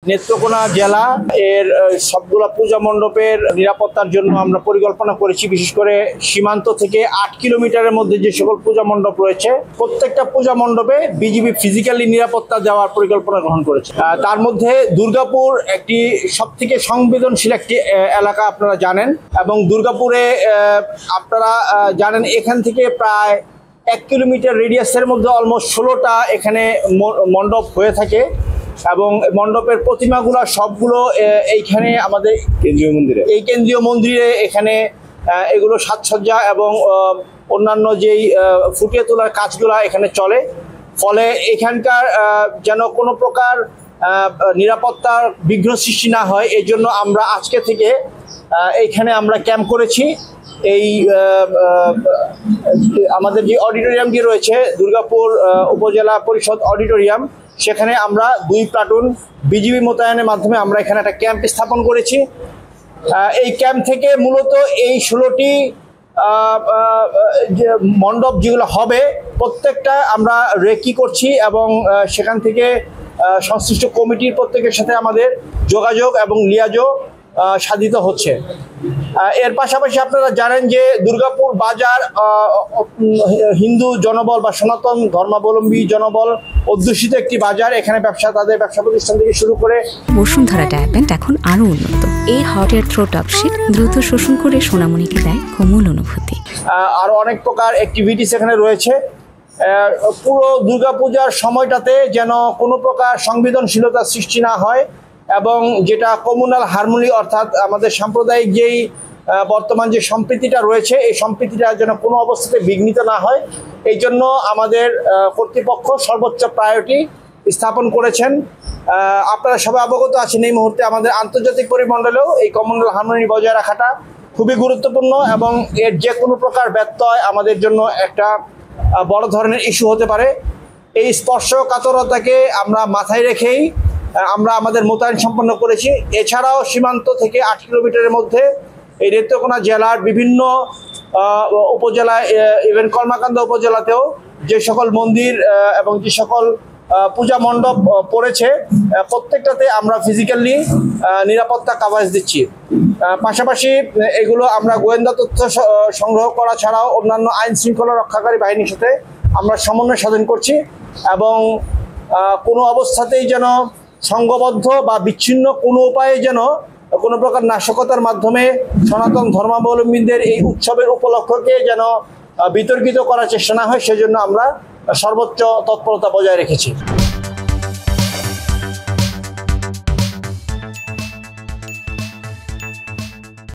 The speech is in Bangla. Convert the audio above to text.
নেত্রকোনা জেলা এর সবগুলো পূজা মণ্ডপের নিরাপত্তার জন্য আমরা পরিকল্পনা করেছি। বিশেষ করে সীমান্ত থেকে 8 কিলোমিটারের মধ্যে যে সকল পূজা মণ্ডপ রয়েছে প্রত্যেকটা পূজা মণ্ডপে বিজিবি ফিজিক্যালি নিরাপত্তা দেওয়ার পরিকল্পনা গ্রহণ করেছে। তার মধ্যে দুর্গাপুর একটি সবথেকে সংবেদনশীল একটি এলাকা আপনারা জানেন, এবং দুর্গাপুরে আপনারা জানেন এখান থেকে প্রায় 1 কিলোমিটার রেডিয়াসের মধ্যে অলমোস্ট 16টা এখানে মণ্ডপ হয়ে থাকে, এবং মণ্ডপের প্রতিমাগুলো সবগুলো এইখানে আমাদের কেন্দ্রীয় মন্দিরে এখানে এগুলো সাজসজ্জা এবং অন্যান্য যেই ফুটিয়ে তোলার কাজগুলো এখানে চলে। ফলে এখানকার যেন কোনো প্রকার নিরাপত্তার বিঘ্ন সৃষ্টি না হয়, এই জন্য আমরা আজকে থেকে এইখানে আমরা ক্যাম্প করেছি। এই আমাদের যে অডিটোরিয়ামটি রয়েছে দুর্গাপুর উপজেলা পরিষদ অডিটোরিয়াম, সেখানে আমরা 2 প্লাটুন বিজিবি মোতায়েনের মাধ্যমে আমরা এখানে একটা ক্যাম্প স্থাপন করেছি। এই ক্যাম্প থেকে মূলত এই 16টি যে মণ্ডপ যেগুলো হবে প্রত্যেকটা আমরা রেকি করছি, এবং সেখান থেকে সংশ্লিষ্ট কমিটির প্রত্যেকের সাথে আমাদের যোগাযোগ এবং লিয়াজও সাধিত হচ্ছে। এর পাশাপাশি আপনারা জানেন যে দুর্গাপুর বাজার হিন্দু জনবল বা সনাতন ধর্মাবলম্বী জনবল অধ্যুষিত একটি বাজার। এখানে তাদের ব্যবসা প্রতিষ্ঠান থেকে শুরু করে বসুন্ধরা ডায়াপেন্ট এখন আরো উন্নত। এই hot air through top sheet দ্রুত শোষণ করে সোনামণিকে দেয় কোমল অনুভূতি। আরো অনেক প্রকার অ্যাক্টিভিটিস এখানে রয়েছে। পুরো দুর্গাপূজার সময়টাতে যেন কোনো প্রকার সংবেদনশীলতা সৃষ্টি না হয়, এবং যেটা কমিউনাল হারমোনি অর্থাৎ আমাদের সাম্প্রদায়িক যেই বর্তমান যে সম্প্রীতিটা রয়েছে এই সম্প্রীতিটা যেন কোনো অবস্থাতে বিঘ্নিত না হয়, এই জন্য আমাদের কর্তৃপক্ষ সর্বোচ্চ প্রায়োরিটি স্থাপন করেছেন। আপনারা সবাই অবগত আছেন এই মুহূর্তে আমাদের আন্তর্জাতিক পরিমণ্ডলেও এই কমিউনাল হারমোনি বজায় রাখাটা খুবই গুরুত্বপূর্ণ, এবং এর যে কোনো প্রকার ব্যত্যয় আমাদের জন্য একটা বড় ধরনের ইস্যু হতে পারে। এই স্পর্শকাতরতাকে আমরা মাথায় রেখেই আমরা আমাদের মোতায়েন সম্পন্ন করেছি। এছাড়াও সীমান্ত থেকে 8 কিলোমিটারের মধ্যে এই নেত্রকোনা জেলার বিভিন্ন উপজেলায়, ইভেন কর্মাকান্দা উপজেলাতেও যে সকল মন্দির এবং যে সকল পূজা মণ্ডপ পড়েছে প্রত্যেকটাতে আমরা ফিজিক্যালি নিরাপত্তা কাভারেজ দিচ্ছি। পাশাপাশি এগুলো আমরা গোয়েন্দা তথ্য সংগ্রহ করা ছাড়াও অন্যান্য আইন শৃঙ্খলা রক্ষাকারী বাহিনীর সাথে আমরা সমন্বয় সাধন করছি, এবং কোনো অবস্থাতেই যেন সংঘবদ্ধ বা বিচ্ছিন্ন কোনো উপায়ে যেন কোনো প্রকার নাশকতার মাধ্যমে সনাতন ধর্মাবলম্বীদের এই উৎসবের উপলক্ষকে যেন বিতর্কিত করার চেষ্টা না হয়, সেজন্য আমরা সর্বোচ্চ তৎপরতা বজায় রেখেছি।